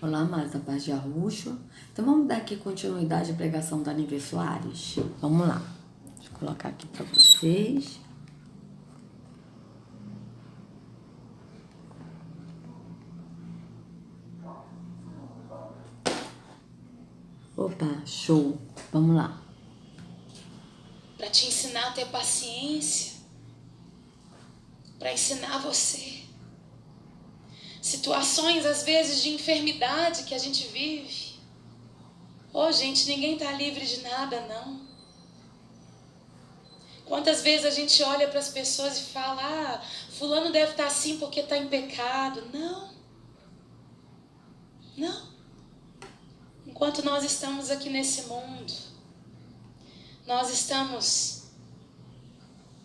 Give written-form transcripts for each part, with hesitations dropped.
Olá, amados, a paz de Arruxo. Então vamos dar aqui continuidade à pregação da Nívia Soares. Vamos lá. Deixa eu colocar aqui para vocês. Opa, show. Vamos lá. Para te ensinar a ter paciência, para ensinar você. Situações, às vezes, de enfermidade que a gente vive. Gente, ninguém tá livre de nada, não. Quantas vezes a gente olha para as pessoas e fala, fulano deve estar assim porque está em pecado. Não. Não. Enquanto nós estamos aqui nesse mundo, nós estamos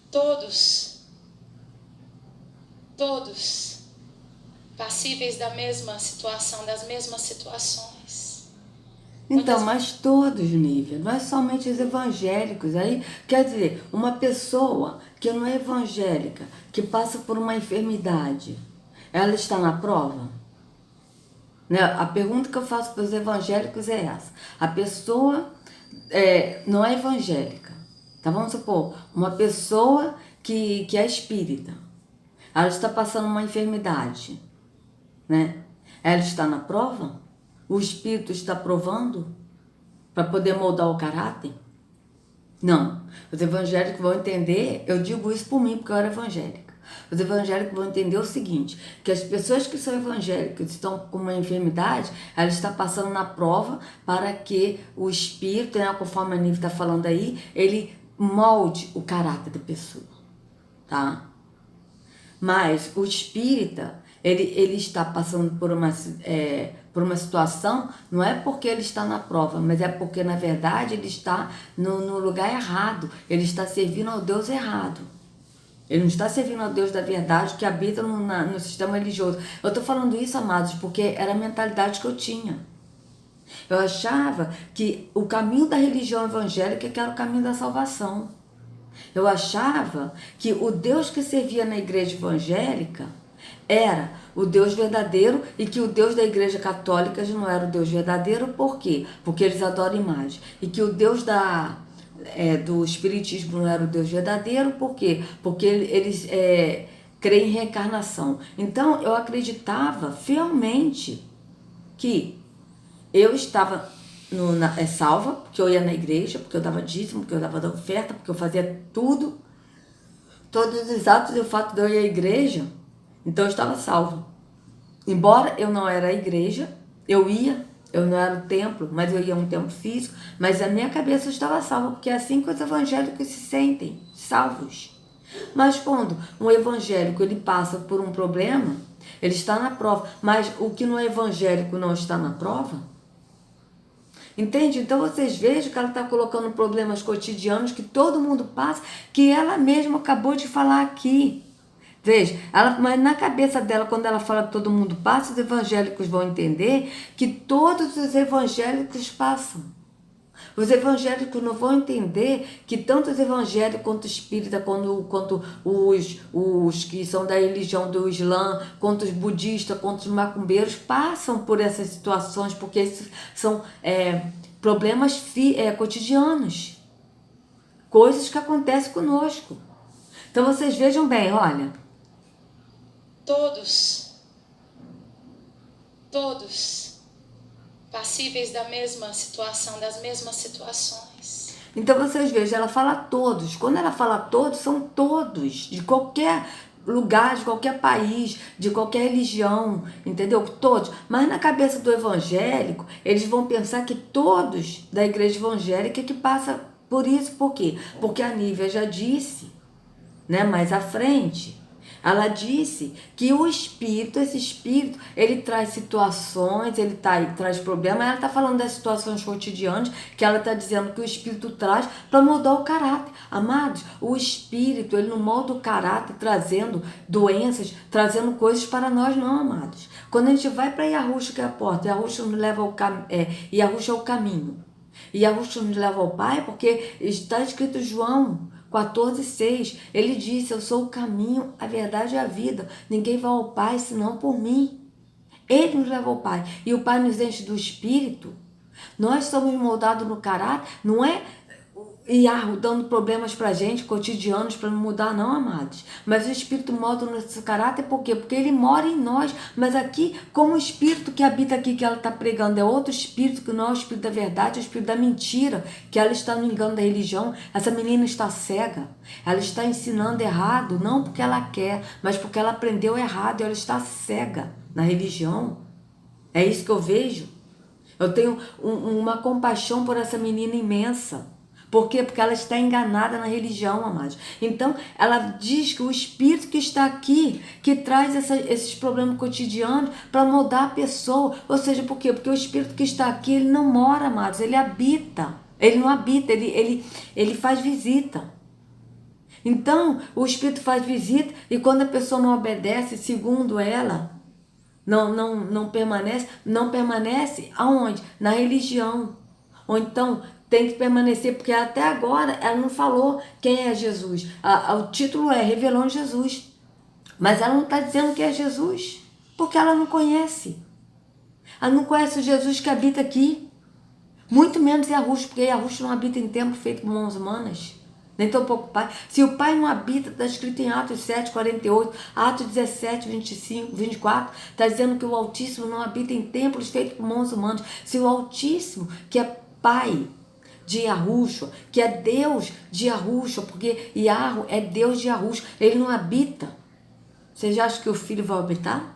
todos passíveis da mesma situação, das mesmas situações. Então, mas todos, Nívia, não é somente os evangélicos. Aí, quer dizer, uma pessoa que não é evangélica, que passa por uma enfermidade, ela está na prova? Né? A pergunta que eu faço para os evangélicos é essa. A pessoa não é evangélica, tá? Vamos supor, uma pessoa que é espírita, ela está passando uma enfermidade, né? Ela está na prova? O espírito está provando para poder moldar o caráter? Não. Os evangélicos vão entender, eu digo isso por mim porque eu era evangélica. Os evangélicos vão entender o seguinte, que as pessoas que são evangélicas estão com uma enfermidade, ela está passando na prova para que o espírito, né, conforme a Nívia está falando aí, ele molde o caráter da pessoa, tá? Mas o espírita, ele está passando por uma situação, não é porque ele está na prova, mas é porque, na verdade, ele está no lugar errado. Ele está servindo ao Deus errado. Ele não está servindo ao Deus da verdade que habita no sistema religioso. Eu estou falando isso, amados, porque era a mentalidade que eu tinha. Eu achava que o caminho da religião evangélica que era o caminho da salvação. Eu achava que o Deus que servia na igreja evangélica era o Deus verdadeiro e que o Deus da igreja católica já não era o Deus verdadeiro. Por quê? Porque eles adoram imagem. E que o Deus do espiritismo não era o Deus verdadeiro. Por quê? Porque eles creem em reencarnação. Então eu acreditava fielmente que eu estava salva, porque eu ia na igreja, porque eu dava dízimo, porque eu dava oferta, porque eu fazia tudo, todos os atos e o fato de eu ir à igreja, então eu estava salva. Embora eu não era a igreja, eu não era o templo, mas eu ia a um templo físico, mas a minha cabeça estava salva, porque é assim que os evangélicos se sentem, salvos. Mas quando um evangélico ele passa por um problema, ele está na prova, mas o que não é evangélico não está na prova? Entende? Então vocês vejam que ela está colocando problemas cotidianos que todo mundo passa, que ela mesma acabou de falar aqui. Veja, mas na cabeça dela, quando ela fala que todo mundo passa, os evangélicos vão entender que todos os evangélicos passam. Os evangélicos não vão entender que tanto os evangélicos quanto os espíritas, quanto os que são da religião do Islã, quanto os budistas, quanto os macumbeiros passam por essas situações, porque esses são problemas cotidianos, coisas que acontecem conosco. Então vocês vejam bem, olha. Todos passíveis da mesma situação, das mesmas situações. Então vocês vejam, ela fala todos. Quando ela fala todos, são todos, de qualquer lugar, de qualquer país, de qualquer religião, entendeu? Todos. Mas na cabeça do evangélico, eles vão pensar que todos da igreja evangélica que passa por isso. Por quê? Porque a Nívia já disse, né, mais à frente, ela disse que o espírito, esse espírito, ele traz situações, ele traz problemas. Ela está falando das situações cotidianas, que ela está dizendo que o espírito traz para moldar o caráter. Amados, o espírito, ele não molda o caráter trazendo doenças, trazendo coisas para nós, não, amados. Quando a gente vai para Yahushua, que é a porta, Yahushua nos leva Yahushua é o caminho. E Yahushua nos leva ao Pai, porque está escrito João 14,6, ele disse, eu sou o caminho, a verdade e a vida. Ninguém vai ao Pai senão por mim. Ele nos leva ao Pai. E o Pai nos enche do Espírito. Nós somos moldados no caráter, não é dando problemas pra gente, cotidianos, para não mudar, não, amados. Mas o Espírito molda o nosso caráter, por quê? Porque ele mora em nós. Mas aqui, como o Espírito que habita aqui, que ela está pregando, é outro Espírito, que não é o Espírito da verdade, é o Espírito da mentira, que ela está no engano da religião. Essa menina está cega. Ela está ensinando errado, não porque ela quer, mas porque ela aprendeu errado e ela está cega na religião. É isso que eu vejo. Eu tenho uma compaixão por essa menina imensa. Por quê? Porque ela está enganada na religião, amados. Então, ela diz que o Espírito que está aqui, que traz esses problemas cotidianos para moldar a pessoa. Ou seja, por quê? Porque o Espírito que está aqui, ele não mora, amados, ele habita. Ele não habita, ele faz visita. Então, o Espírito faz visita e quando a pessoa não obedece, segundo ela, não permanece aonde? Na religião. Ou então tem que permanecer, porque até agora ela não falou quem é Jesus. O título é Revelando Jesus. Mas ela não está dizendo que é Jesus, porque ela não conhece. Ela não conhece o Jesus que habita aqui. Muito menos Yahushua, porque Yahushua não habita em templo feito por mãos humanas. Nem tão pouco Pai. Se o Pai não habita, está escrito em Atos 7, 48, Atos 17, 25, 24, está dizendo que o Altíssimo não habita em templos feitos por mãos humanas. Se o Altíssimo, que é Pai de Yahushua, que é Deus de Yahushua, porque Yahu é Deus de Yahushua, ele não habita. Você já acha que o Filho vai habitar?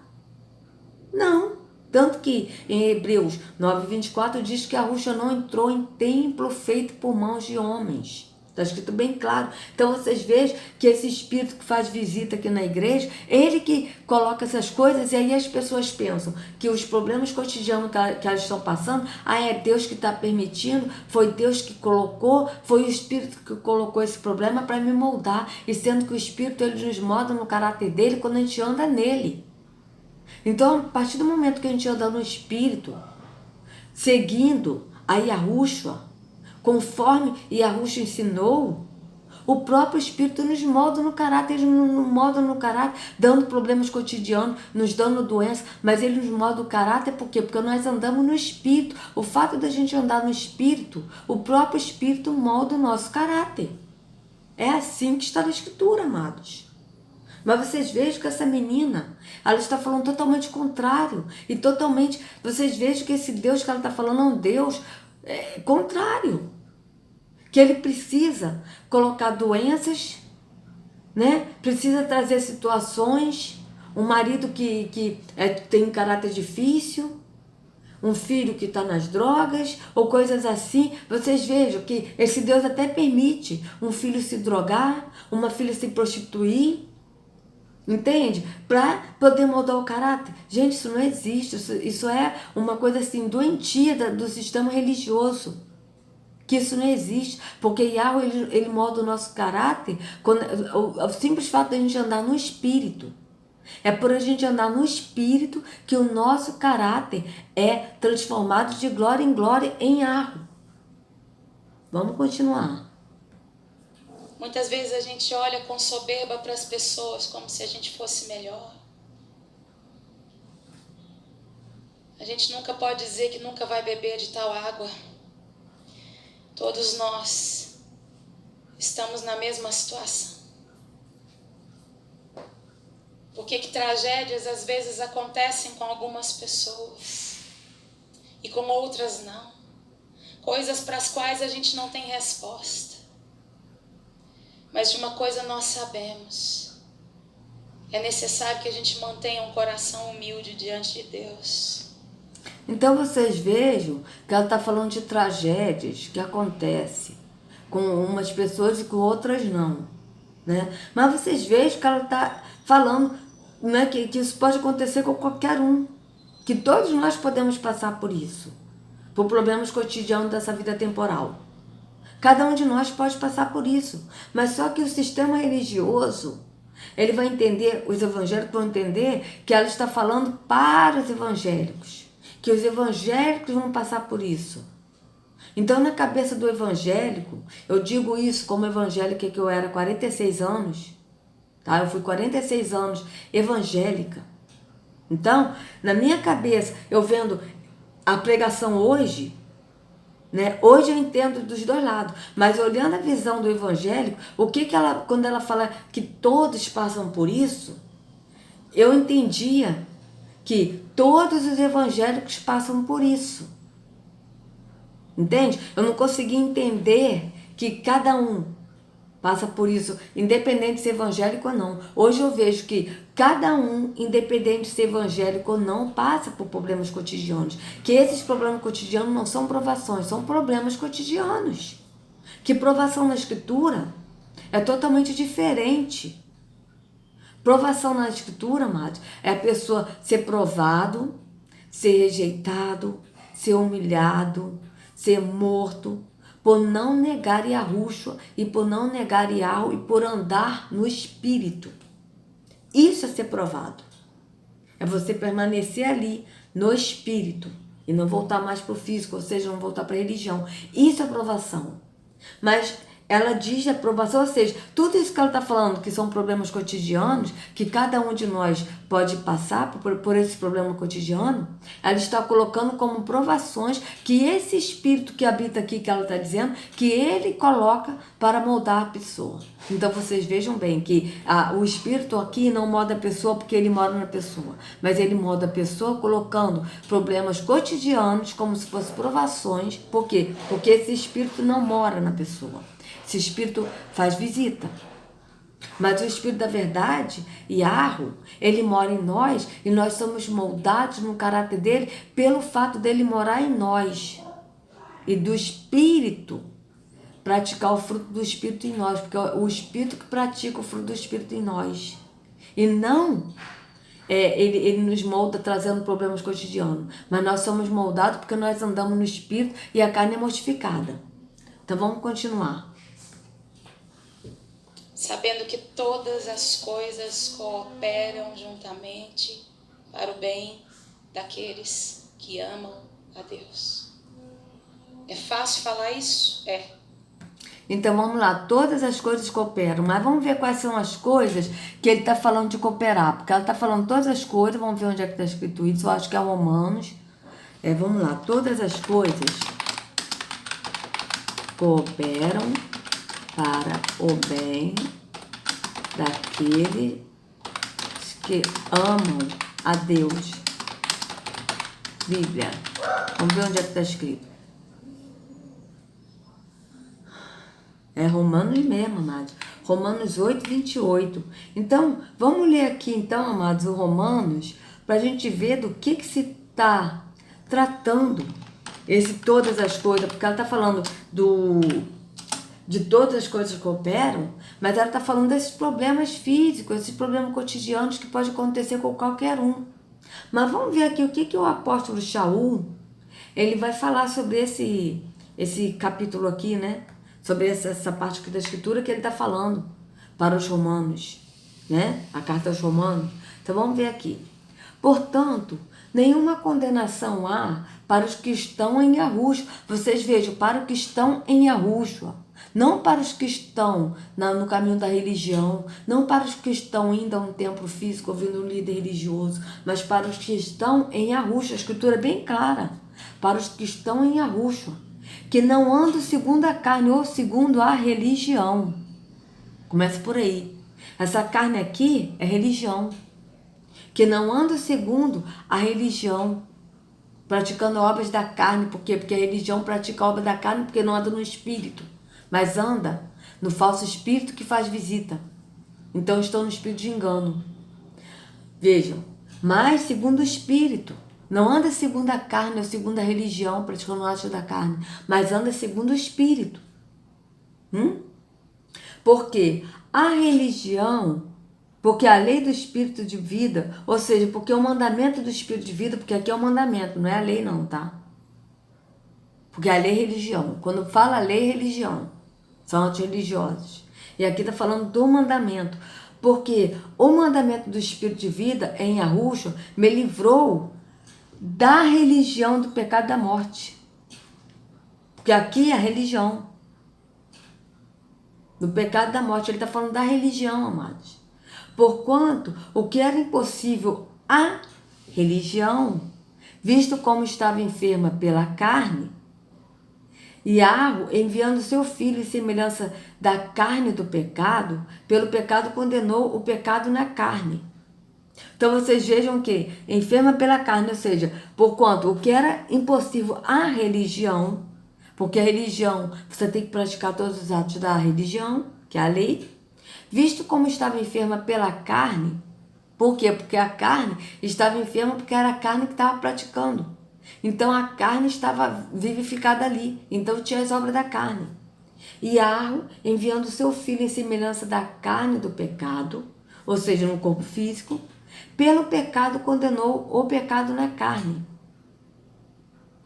Não. Tanto que em Hebreus 9, 24 diz que Yahushua não entrou em templo feito por mãos de homens. Está escrito bem claro. Então vocês vejam que esse Espírito que faz visita aqui na igreja, ele que coloca essas coisas, e aí as pessoas pensam que os problemas cotidianos que elas estão passando, é Deus que está permitindo, foi Deus que colocou, foi o Espírito que colocou esse problema para me moldar. E sendo que o Espírito ele nos molda no caráter dele quando a gente anda nele. Então, a partir do momento que a gente anda no Espírito, seguindo a Yahushua, conforme Yahushua ensinou, o próprio Espírito nos molda no caráter, ele nos molda no caráter, dando problemas cotidianos, nos dando doença, mas ele nos molda o caráter por quê? Porque nós andamos no Espírito. O fato da gente andar no Espírito, o próprio Espírito molda o nosso caráter. É assim que está na Escritura, amados. Mas vocês vejam que essa menina, ela está falando totalmente contrário. E totalmente, vocês vejam que esse Deus que ela está falando é um Deus contrário. Que ele precisa colocar doenças, né? Precisa trazer situações, um marido que tem um caráter difícil, um filho que está nas drogas, ou coisas assim. Vocês vejam que esse Deus até permite um filho se drogar, uma filha se prostituir, entende? Para poder moldar o caráter. Gente, isso não existe. Isso é uma coisa assim doentia do sistema religioso. Que isso não existe. Porque Yahweh, ele molda o nosso caráter quando, o simples fato de a gente andar no Espírito. É por a gente andar no Espírito que o nosso caráter é transformado de glória em glória em Yahweh. Vamos continuar. Muitas vezes a gente olha com soberba para as pessoas como se a gente fosse melhor. A gente nunca pode dizer que nunca vai beber de tal água. Todos nós estamos na mesma situação. Por que tragédias às vezes acontecem com algumas pessoas e com outras não? Coisas para as quais a gente não tem resposta. Mas de uma coisa nós sabemos. É necessário que a gente mantenha um coração humilde diante de Deus. Então vocês vejam que ela está falando de tragédias que acontecem com umas pessoas e com outras não, né? Mas vocês vejam que ela está falando, né, que isso pode acontecer com qualquer um, que todos nós podemos passar por isso, por problemas cotidianos dessa vida temporal. Cada um de nós pode passar por isso, mas só que o sistema religioso, ele vai entender, os evangélicos vão entender que ela está falando para os evangélicos, que os evangélicos vão passar por isso. Então, na cabeça do evangélico, eu digo isso como evangélica que eu era 46 anos, tá? Eu fui 46 anos evangélica. Então, na minha cabeça, eu vendo a pregação hoje, né? Hoje eu entendo dos dois lados, mas olhando a visão do evangélico, o que ela, quando ela fala que todos passam por isso, eu entendia que todos os evangélicos passam por isso. Entende? Eu não conseguia entender que cada um passa por isso, independente de ser evangélico ou não. Hoje eu vejo que cada um, independente de ser evangélico ou não, passa por problemas cotidianos. Que esses problemas cotidianos não são provações, são problemas cotidianos. Que provação na Escritura é totalmente diferente. Provação na Escritura, amados, é a pessoa ser provado, ser rejeitado, ser humilhado, ser morto, por não negar Yahushua e por não negar Yahweh e por andar no Espírito. Isso é ser provado. É você permanecer ali no Espírito e não voltar mais para o físico, ou seja, não voltar para a religião. Isso é provação. Mas ela diz a aprovação, ou seja, tudo isso que ela está falando, que são problemas cotidianos, que cada um de nós pode passar por esse problema cotidiano, ela está colocando como provações que esse espírito que habita aqui, que ela está dizendo, que ele coloca para moldar a pessoa. Então vocês vejam bem que o espírito aqui não molda a pessoa porque ele mora na pessoa, mas ele molda a pessoa colocando problemas cotidianos como se fossem provações. Por quê? Porque esse espírito não mora na pessoa. Esse espírito faz visita. Mas o espírito da verdade, Yahweh, ele mora em nós e nós somos moldados no caráter dele pelo fato dele morar em nós. E do espírito praticar o fruto do espírito em nós, porque é o espírito que pratica o fruto do espírito em nós. E não ele nos molda trazendo problemas cotidianos, mas nós somos moldados porque nós andamos no espírito e a carne é mortificada. Então vamos continuar. Sabendo que todas as coisas cooperam juntamente para o bem daqueles que amam a Deus. É fácil falar isso? É. Então vamos lá, todas as coisas cooperam, mas vamos ver quais são as coisas que ele está falando de cooperar, porque ela está falando todas as coisas, vamos ver onde é que está escrito isso, eu acho que é Romanos. Vamos lá, todas as coisas cooperam para o bem daqueles que amam a Deus. Bíblia. Vamos ver onde é que está escrito. É Romanos mesmo, amados. Romanos 8, 28. Então, vamos ler aqui, então, amados, o Romanos, para a gente ver do que se está tratando todas as coisas, porque ela está falando de todas as coisas que cooperam, mas ela está falando desses problemas físicos, esses problemas cotidianos que pode acontecer com qualquer um. Mas vamos ver aqui o que o apóstolo Shaul, ele vai falar sobre esse capítulo aqui, né? Sobre essa parte aqui da escritura que ele está falando para os romanos, né? A carta aos romanos. Então vamos ver aqui. Portanto, nenhuma condenação há para os que estão em Yahushua. Vocês vejam, para os que estão em Yahushua. Não para os que estão no caminho da religião, não para os que estão indo a um templo físico ouvindo um líder religioso, mas para os que estão em Yahushua. A escritura é bem clara. Para os que estão em Yahushua, que não andam segundo a carne ou segundo a religião. Começa por aí. Essa carne aqui é religião. Que não anda segundo a religião, praticando obras da carne. Por quê? Porque a religião pratica a obra da carne porque não anda no espírito, mas anda no falso espírito que faz visita. Então estão no espírito de engano. Vejam, mas segundo o espírito. Não anda segundo a carne ou segundo a religião, praticando o ato da carne, mas anda segundo o espírito. Porque a religião, porque a lei do espírito de vida, ou seja, porque o mandamento do espírito de vida, porque aqui é o mandamento, não é a lei não, tá? Porque a lei é religião. Quando fala lei é religião, são atos religiosos. E aqui está falando do mandamento, porque o mandamento do espírito de vida em Yahushua me livrou da religião do pecado e da morte. Porque aqui é a religião do pecado e da morte. Ele está falando da religião, amados. Porquanto o que era impossível a religião, visto como estava enferma pela carne, Iarro, enviando seu filho em semelhança da carne do pecado, pelo pecado condenou o pecado na carne. Então vocês vejam que enferma pela carne, ou seja, porquanto o que era impossível à religião, porque a religião, você tem que praticar todos os atos da religião, que é a lei, visto como estava enferma pela carne. Por quê? Porque a carne estava enferma porque era a carne que estava praticando. Então a carne estava vivificada ali. Então tinha as obras da carne. Iarro, enviando seu filho em semelhança da carne do pecado, ou seja, no corpo físico, pelo pecado condenou o pecado na carne.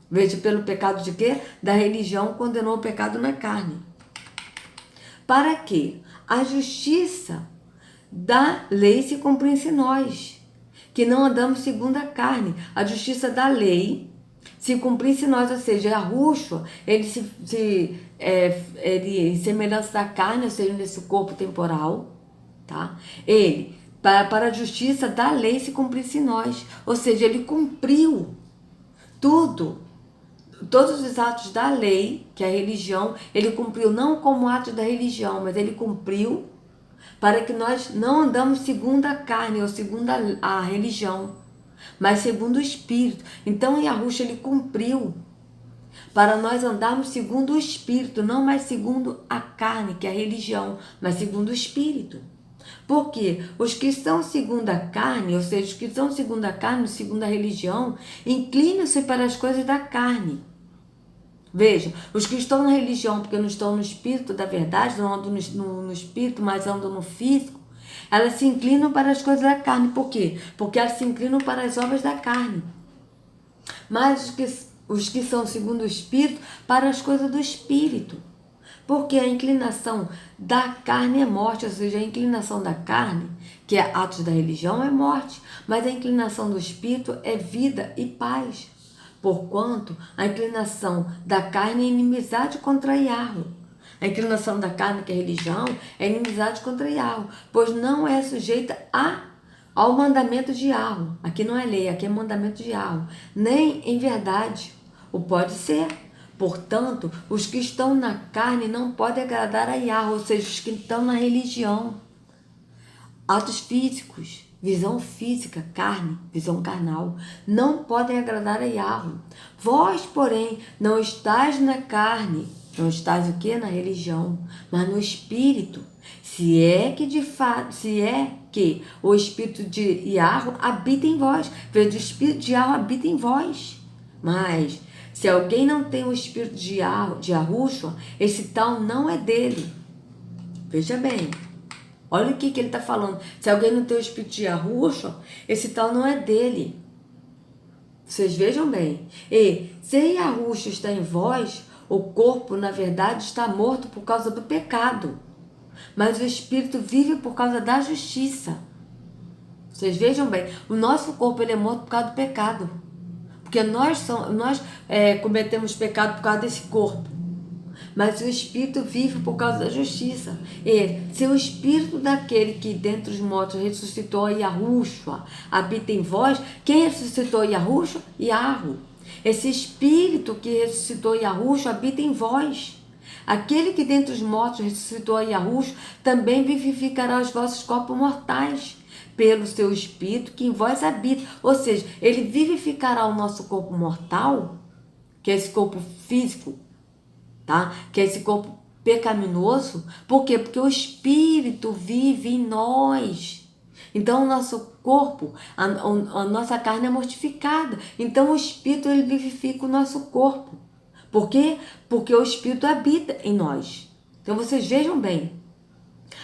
Veja, pelo pecado de quê? Da religião condenou o pecado na carne. Para que a justiça da lei se cumprisse em nós, que não andamos segundo a carne. A justiça da lei se cumprisse em nós, ou seja, Yahushua, ele em semelhança da carne, ou seja, nesse corpo temporal, tá? Ele, para a justiça da lei se cumprisse em nós, ou seja, ele cumpriu tudo, todos os atos da lei, que é a religião, ele cumpriu não como atos da religião, mas ele cumpriu para que nós não andamos segundo a carne ou segundo a religião, mas segundo o Espírito. Então, Yahushua, ele cumpriu para nós andarmos segundo o Espírito, não mais segundo a carne, que é a religião, mas segundo o Espírito. Porque os que estão segundo a carne, ou seja, os que estão segundo a carne, segundo a religião, inclinam-se para as coisas da carne. Veja, os que estão na religião, porque não estão no espírito da verdade, não andam no espírito, mas andam no físico, elas se inclinam para as coisas da carne. Por quê? Porque elas se inclinam para as obras da carne. Mas os que são segundo o espírito, para as coisas do espírito. Porque a inclinação da carne é morte, ou seja, a inclinação da carne, que é atos da religião, é morte. Mas a inclinação do espírito é vida e paz. Porquanto a inclinação da carne é inimizade contra Iarro. A inclinação da carne, que é religião, é inimizade contra Iarro, pois não é sujeita ao mandamento de Iarro. Aqui não é lei, aqui é mandamento de Iarro. Nem em verdade o pode ser. Portanto, os que estão na carne não podem agradar a Iarro, ou seja, os que estão na religião. Atos físicos, visão física, carne, visão carnal, não podem agradar a Iarro. Vós, porém, não estáis na carne, não estáis o quê? Na religião, mas no Espírito. Se é que o Espírito de Iarro habita em vós. Veja, o Espírito de Iarro habita em vós. Mas, se alguém não tem o Espírito de Yahushua, esse tal não é dele. Veja bem. Olha o que ele está falando. Se alguém não tem o Espírito de Yahushua, esse tal não é dele. Vocês vejam bem. E se Yahushua está em vós, o corpo, na verdade, está morto por causa do pecado. Mas o Espírito vive por causa da justiça. Vocês vejam bem. O nosso corpo ele é morto por causa do pecado. Porque nós cometemos pecado por causa desse corpo. Mas o Espírito vive por causa da justiça. E se o Espírito daquele que dentre os mortos ressuscitou Yahushua habita em vós, quem ressuscitou Yahushua? Iarro. Esse Espírito que ressuscitou Yahushua habita em vós. Aquele que dentre os mortos ressuscitou Yahushua também vivificará os vossos corpos mortais pelo seu Espírito que em vós habita. Ou seja, ele vivificará o nosso corpo mortal, que é esse corpo físico, tá? Que é esse corpo pecaminoso. Por quê? Porque o Espírito vive em nós. Então o nosso corpo, a nossa carne é mortificada. Então o Espírito ele vivifica o nosso corpo. Por quê? Porque o Espírito habita em nós. Então vocês vejam bem.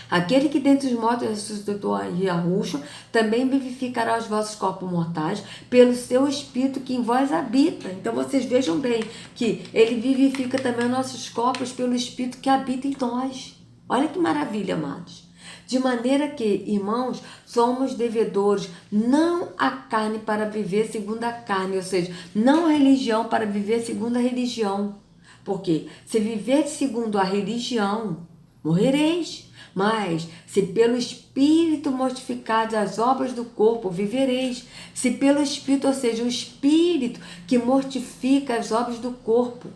Aquele que dentre os mortos ressuscitou a Yahushua também vivificará os vossos corpos mortais pelo seu Espírito que em vós habita. Então vocês vejam bem que ele vivifica também os nossos corpos pelo Espírito que habita em nós. Olha que maravilha, amados. De maneira que, irmãos, somos devedores não à carne para viver segundo a carne, ou seja, não à religião para viver segundo a religião. Porque se viver segundo a religião, morrereis. Mas, se pelo Espírito mortificados as obras do corpo, vivereis. Se pelo Espírito, ou seja, o Espírito que mortifica as obras do corpo.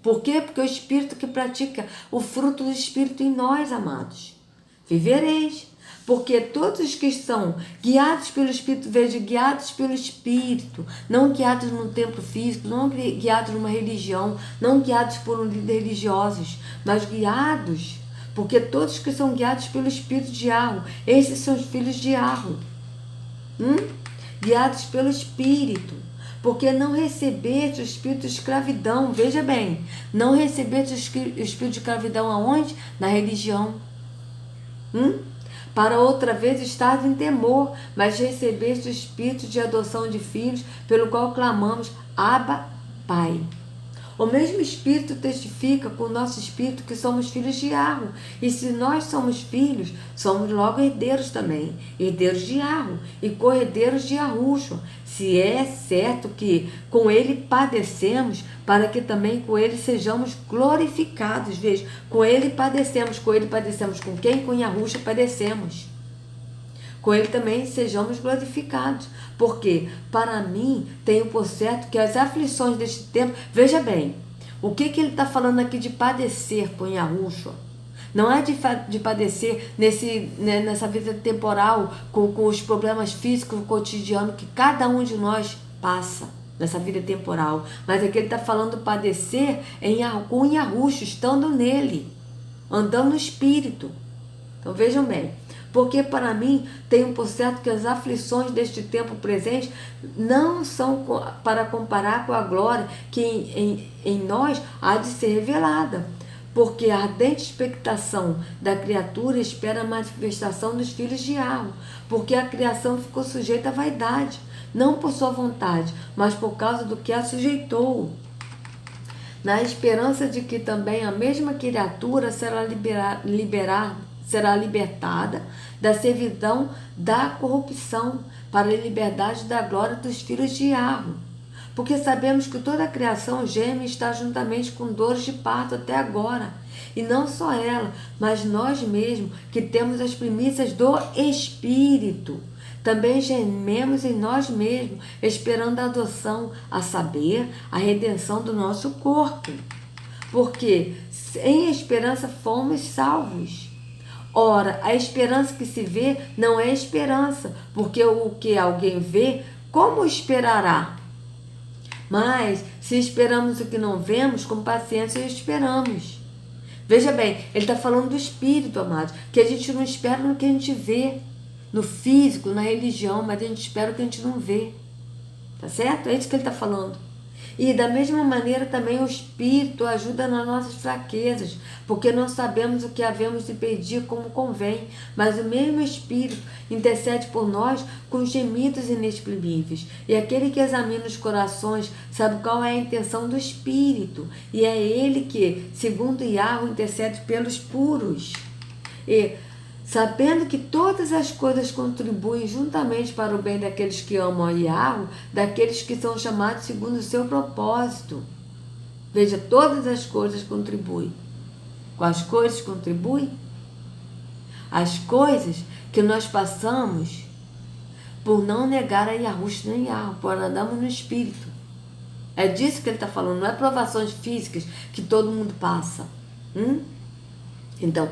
Por quê? Porque é o Espírito que pratica o fruto do Espírito em nós, amados. Vivereis. Porque todos os que são guiados pelo Espírito, veja, guiados pelo Espírito, não guiados num templo físico, não guiados numa religião, não guiados por um líder religiosos, mas guiados, porque todos que são guiados pelo Espírito de Yahweh, esses são os filhos de Yahweh. Guiados pelo Espírito. Porque não recebeste o espírito de escravidão, veja bem, não recebeste o espírito de escravidão aonde? Na religião. Para outra vez estás em temor, mas recebeste o espírito de adoção de filhos, pelo qual clamamos, Abba, Pai. O mesmo Espírito testifica com o nosso Espírito que somos filhos de Yahweh. E se nós somos filhos, somos logo herdeiros também. Herdeiros de Yahweh e co-herdeiros de Yahushua. Se é certo que com ele padecemos, para que também com ele sejamos glorificados. Veja, com ele padecemos com quem? Com Yahushua padecemos. Com ele também sejamos glorificados. Porque para mim tenho por certo que as aflições deste tempo... Veja bem, o que ele está falando aqui de padecer com Yahushua? Não é de padecer nessa vida temporal com os problemas físicos cotidianos que cada um de nós passa nessa vida temporal. Mas aqui ele está falando padecer com Yahushua, estando nele, andando no Espírito. Então vejam bem. Porque para mim tenho por certo que as aflições deste tempo presente não são para comparar com a glória que em nós há de ser revelada. Porque a ardente expectação da criatura espera a manifestação dos filhos de Yahweh. Porque a criação ficou sujeita à vaidade, não por sua vontade, mas por causa do que a sujeitou. Na esperança de que também a mesma criatura será libertada da servidão da corrupção para a liberdade da glória dos filhos de Yahweh. Porque sabemos que toda a criação geme e está juntamente com dores de parto até agora. E não só ela, mas nós mesmos, que temos as primícias do Espírito, também gememos em nós mesmos, esperando a adoção, a saber, a redenção do nosso corpo. Porque em esperança fomos salvos. Ora, a esperança que se vê não é esperança, porque o que alguém vê, como esperará? Mas, se esperamos o que não vemos, com paciência esperamos. Veja bem, ele está falando do Espírito, amados, que a gente não espera no que a gente vê, no físico, na religião, mas a gente espera o que a gente não vê. Tá certo? É isso que ele está falando. E da mesma maneira também o Espírito ajuda nas nossas fraquezas, porque não sabemos o que havemos de pedir como convém, mas o mesmo Espírito intercede por nós com gemidos inexprimíveis. E aquele que examina os corações sabe qual é a intenção do Espírito, e é ele que, segundo Yahweh, intercede pelos puros. E sabendo que todas as coisas contribuem juntamente para o bem daqueles que amam a Yahweh, daqueles que são chamados segundo o seu propósito. Veja, todas as coisas contribuem. Quais coisas contribuem? As coisas que nós passamos por não negar a Yahushua nem Yahweh, por andarmos no Espírito. É disso que ele está falando, não é provações físicas que todo mundo passa. Então,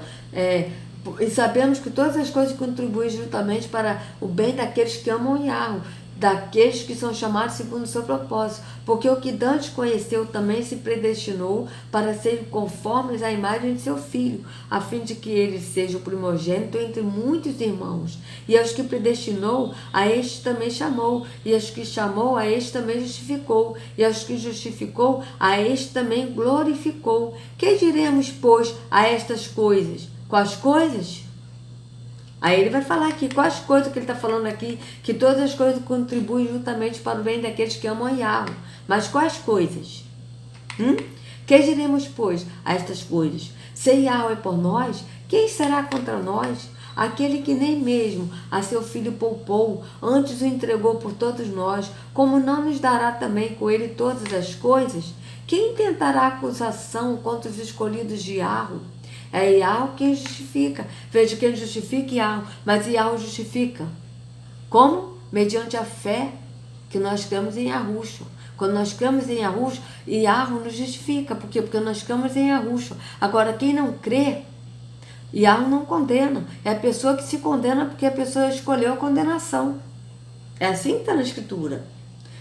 e sabemos que todas as coisas contribuem juntamente para o bem daqueles que amam Yahweh, daqueles que são chamados segundo o seu propósito. Porque o que dantes conheceu também se predestinou para serem conformes à imagem de seu Filho, a fim de que ele seja o primogênito entre muitos irmãos. E aos que predestinou, a este também chamou. E aos que chamou, a este também justificou. E aos que justificou, a este também glorificou. Que diremos, pois, a estas coisas? Quais coisas? Aí ele vai falar aqui, quais coisas que ele está falando aqui, que todas as coisas contribuem juntamente para o bem daqueles que amam Yahweh. Mas quais coisas? Que diremos, pois, a estas coisas? Se Yahweh é por nós, quem será contra nós? Aquele que nem mesmo a seu Filho poupou, antes o entregou por todos nós, como não nos dará também com ele todas as coisas? Quem tentará acusação contra os escolhidos de Yahweh? É Yahweh quem justifica. Veja, quem justifica Yahweh, mas Yahweh justifica. Como? Mediante a fé que nós cremos em Yahushua. Quando nós cremos em Yahushua, Yahweh nos justifica. Por quê? Porque nós cremos em Yahushua. Agora, quem não crê, Yahweh não condena. É a pessoa que se condena porque a pessoa escolheu a condenação. É assim que está na Escritura.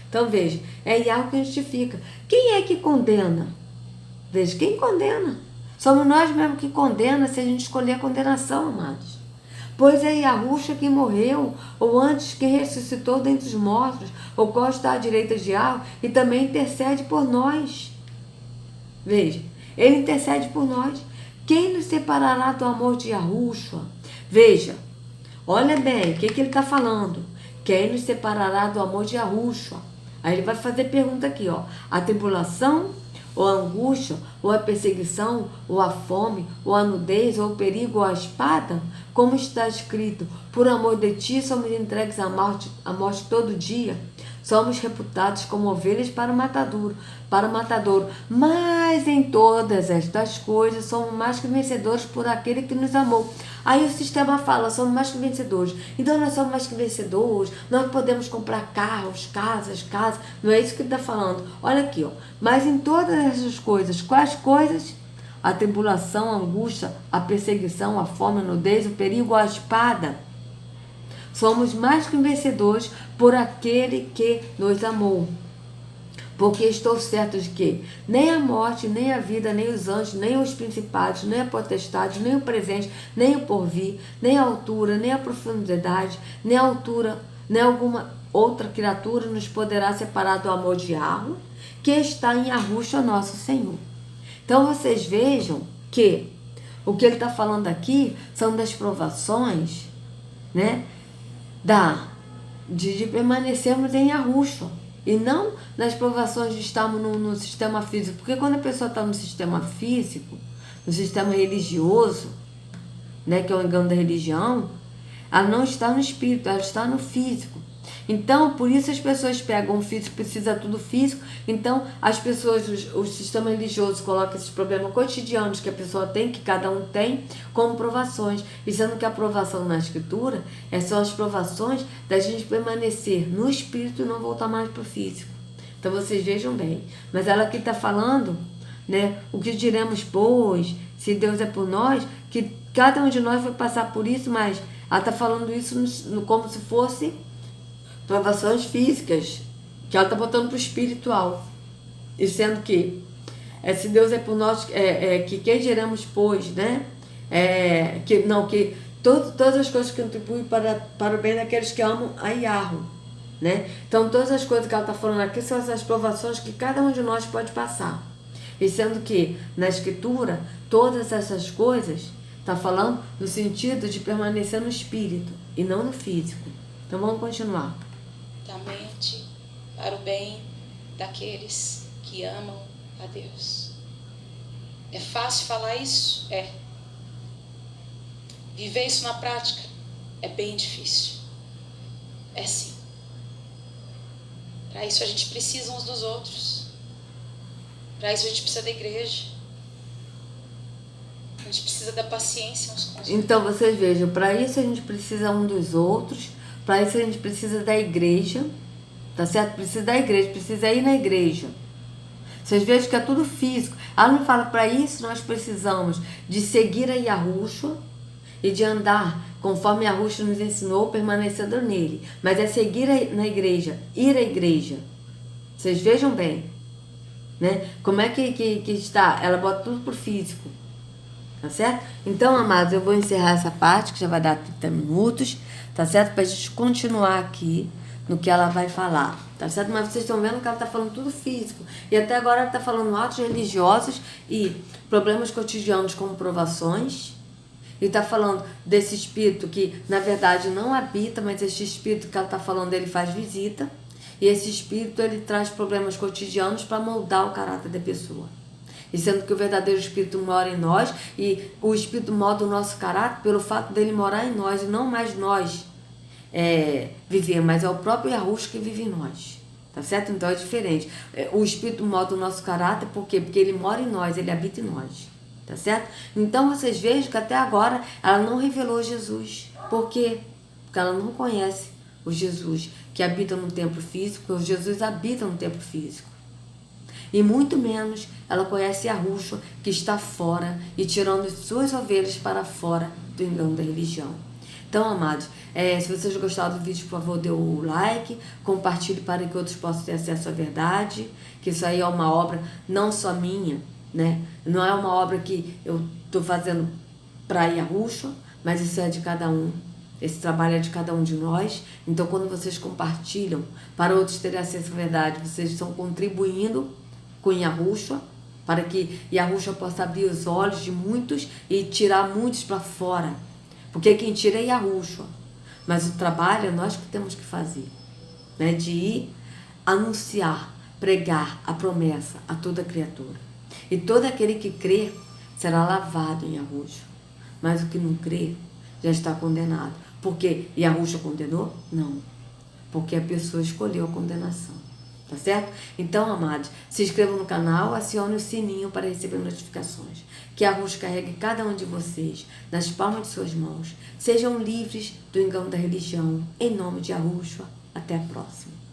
Então veja, é Yahweh que justifica. Quem é que condena? Veja, quem condena? Somos nós mesmos que condena se a gente escolher a condenação, amados. Pois é Yahushua que morreu, ou antes que ressuscitou dentre os mortos, o qual está à direita de Yahweh e também intercede por nós. Veja, ele intercede por nós. Quem nos separará do amor de Yahushua? Veja, olha bem, o que ele está falando? Quem nos separará do amor de Yahushua? Aí ele vai fazer pergunta aqui, ó. A tribulação, ou a angústia, ou a perseguição, ou a fome, ou a nudez, ou o perigo, ou a espada? Como está escrito, por amor de ti somos entregues à morte todo dia. Somos reputados como ovelhas para o matadouro. Mas em todas estas coisas somos mais que vencedores por aquele que nos amou. Aí o sistema fala, somos mais que vencedores. Então nós somos mais que vencedores, nós podemos comprar carros, casas. Não é isso que ele está falando. Olha aqui, ó. Mas em todas essas coisas, quais coisas? A tribulação, a angústia, a perseguição, a fome, a nudez, o perigo, a espada. Somos mais que vencedores por aquele que nos amou. Porque estou certo de que nem a morte, nem a vida, nem os anjos, nem os principados, nem a potestade, nem o presente, nem o porvir, nem a altura, nem a profundidade, nem a altura, nem alguma outra criatura nos poderá separar do amor de Yahweh, que está em Yahushua nosso Senhor. Então vocês vejam que o que ele está falando aqui são das provações, né? De permanecermos em Yahushua. E não nas provações de estarmos no sistema físico. Porque quando a pessoa está no sistema físico, no sistema religioso, né, que é o engano da religião, ela não está no espírito, ela está no físico. Então, por isso as pessoas pegam o físico, precisa tudo físico. Então, as pessoas, o sistema religioso coloca esses problemas cotidianos que a pessoa tem, que cada um tem, como provações. E sendo que a provação na Escritura são as provações da gente permanecer no espírito e não voltar mais para o físico. Então, vocês vejam bem. Mas ela aqui está falando, né, o que diremos, pois, se Deus é por nós, que cada um de nós vai passar por isso, mas ela está falando isso como se fosse provações físicas, que ela está botando para o espiritual. E sendo que, se Deus é por nós, que quem diremos, pois, né? Que todas as coisas contribuem para o bem daqueles que amam a Yahweh, né? Então, todas as coisas que ela está falando aqui são as provações que cada um de nós pode passar. E sendo que, na Escritura, todas essas coisas está falando no sentido de permanecer no espírito e não no físico. Então, vamos continuar. Da mente para o bem daqueles que amam a Deus. É fácil falar isso? É. Viver isso na prática é bem difícil. É sim. Para isso a gente precisa uns dos outros. Para isso a gente precisa da igreja. A gente precisa da paciência uns com os outros. Então vocês vejam, para isso a gente precisa um dos outros. Para isso a gente precisa da igreja, tá certo? Precisa da igreja, precisa ir na igreja. Vocês vejam que é tudo físico. Ela não fala, para isso nós precisamos de seguir a Yahushua e de andar conforme Yahushua nos ensinou, permanecendo nele. Mas é seguir na igreja, ir à igreja. Vocês vejam bem, né? Como é que está? Ela bota tudo pro físico. Tá certo? Então, amados, eu vou encerrar essa parte, que já vai dar 30 minutos, tá certo? Pra gente continuar aqui no que ela vai falar, tá certo? Mas vocês estão vendo que ela tá falando tudo físico. E até agora ela tá falando atos religiosos e problemas cotidianos como provações. E tá falando desse espírito que, na verdade, não habita, mas esse espírito que ela tá falando, ele faz visita. E esse espírito, ele traz problemas cotidianos para moldar o caráter da pessoa. E sendo que o verdadeiro Espírito mora em nós, e o Espírito molda o nosso caráter pelo fato dele morar em nós, e não mais nós viver, mas é o próprio Yahushua que vive em nós. Tá certo? Então é diferente. O Espírito molda o nosso caráter, por quê? Porque ele mora em nós, ele habita em nós. tá certo? Então vocês vejam que até agora ela não revelou Jesus. Por quê? Porque ela não conhece o Jesus que habita no templo físico, porque o Jesus habita no templo físico. E muito menos ela conhece Yahushua, que está fora e tirando suas ovelhas para fora do engano da religião. Então, amados, se vocês gostaram do vídeo, por favor, dê o like, compartilhe para que outros possam ter acesso à verdade, que isso aí é uma obra não só minha, né? Não é uma obra que eu estou fazendo para Yahushua, mas isso é de cada um. Esse trabalho é de cada um de nós. Então, quando vocês compartilham para outros terem acesso à verdade, vocês estão contribuindo com Yahushua, para que Yahushua possa abrir os olhos de muitos e tirar muitos para fora. Porque quem tira é Yahushua. Mas o trabalho é nós que temos que fazer, né? De ir anunciar, pregar a promessa a toda criatura. E todo aquele que crê será lavado em Yahushua. Mas o que não crê já está condenado. Porque Yahushua condenou? Não. Porque a pessoa escolheu a condenação. Tá certo? Então, amados, se inscrevam no canal, acione o sininho para receber notificações. Que Yahushua carregue cada um de vocês nas palmas de suas mãos. Sejam livres do engano da religião. Em nome de Yahushua. Até a próxima.